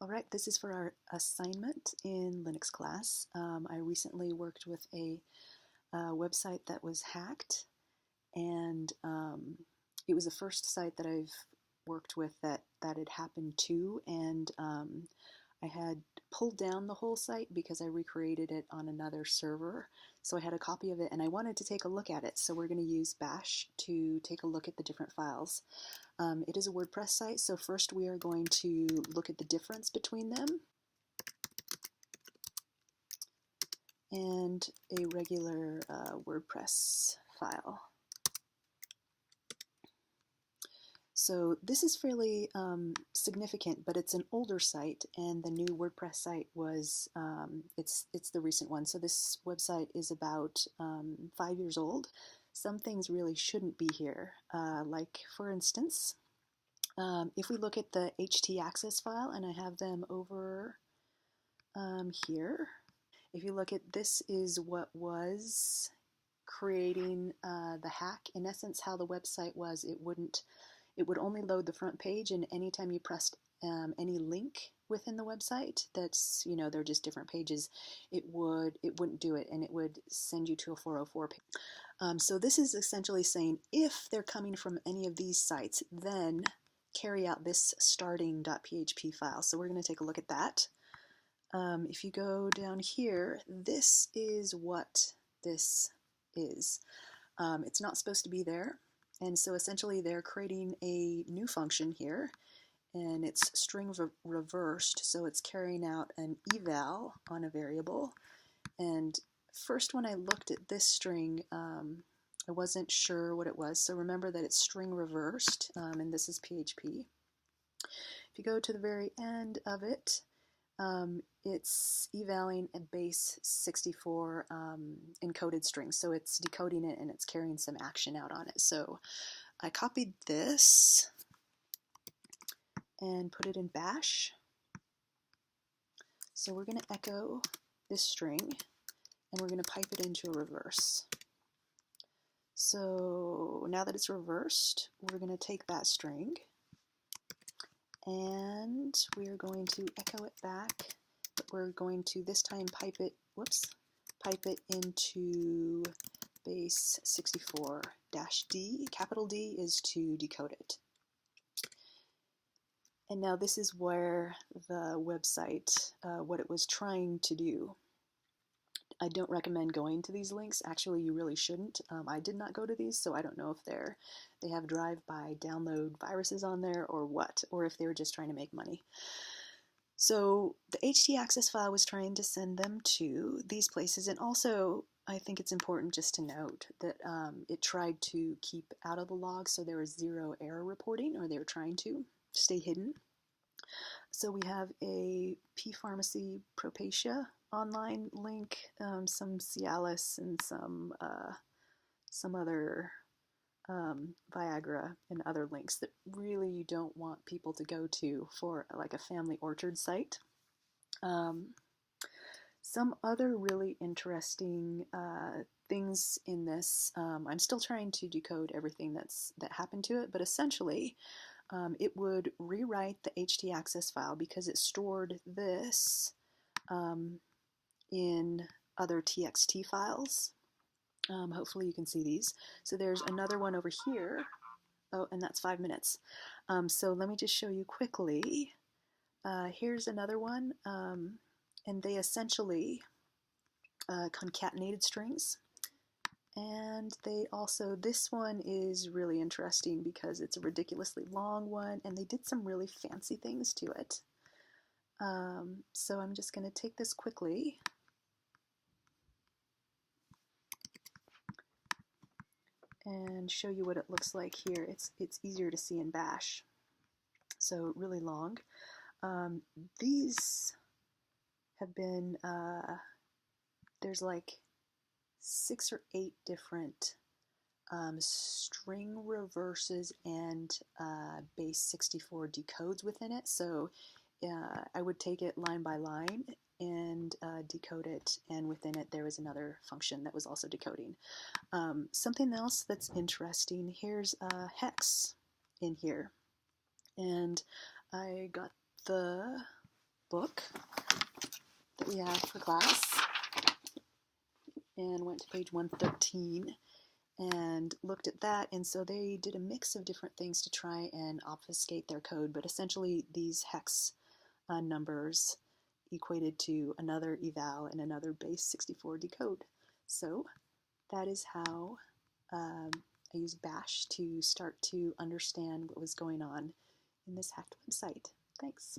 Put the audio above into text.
All right, this is for our assignment in Linux class. I recently worked with a website that was hacked, and it was the first site that I've worked with that had happened to, and I had pulled down the whole site because I recreated it on another server. So I had a copy of it, and I wanted to take a look at it. So we're going to use bash to take a look at the different files. It is a WordPress site, so first we are going to look at the difference between them and a regular WordPress file. So this is fairly significant, but it's an older site, and the new WordPress site was, it's the recent one. So this website is about 5 years old. Some things really shouldn't be here, like for instance, if we look at the htaccess file, and I have them over here. If you look at this is what was creating the hack. In essence, how the website was, it would only load the front page, and anytime you pressed any link within the website that's, they're just different pages, it wouldn't do it, and it would send you to a 404 page. So this is essentially saying if they're coming from any of these sites, then carry out this starting.php file. So we're going to take a look at that. If you go down here, this is what this is. It's not supposed to be there, and so essentially they're creating a new function here, and it's string reversed, so it's carrying out an eval on a variable. And first, when I looked at this string, I wasn't sure what it was, so remember that it's string reversed, and this is PHP. If you go to the very end of it, it's evaling a base 64 encoded string, so it's decoding it and it's carrying some action out on it. So I copied this and put it in bash. So we're going to echo this string, and we're going to pipe it into a reverse. So now that it's reversed, we're going to take that string and we're going to echo it back, but we're going to this time pipe it into base 64-D. Capital D is to decode it. And now this is where the website, what it was trying to do. I don't recommend going to these links. Actually, you really shouldn't. I did not go to these, so I don't know if they have drive-by download viruses on there or what, or if they were just trying to make money. So the htaccess file was trying to send them to these places, and also I think it's important just to note that it tried to keep out of the log, so there was 0 error reporting, or they were trying to stay hidden. So we have a pharmacy Propatia online link, some Cialis, and some other Viagra and other links that really you don't want people to go to for like a family orchard site. Some other really interesting things in this, I'm still trying to decode everything that happened to it, but essentially it would rewrite the htaccess file because it stored this in other txt files. Hopefully you can see these. So there's another one over here. Oh, and that's 5 minutes. So let me just show you quickly. Here's another one, and they essentially concatenated strings. And they also, this one is really interesting because it's a ridiculously long one, and they did some really fancy things to it. So I'm just going to take this quickly. And show you what it looks like here. It's easier to see in bash. So really long. These have been, there's like 6 or 8 different string reverses and base 64 decodes within it. So I would take it line by line and decode it, and within it there was another function that was also decoding. Something else that's interesting, here's a hex in here, and I got the book that we have for class and went to page 113 and looked at that. And so they did a mix of different things to try and obfuscate their code, but essentially these hex numbers equated to another eval and another base 64 decode. So that is how I used bash to start to understand what was going on in this hacked website. Thanks.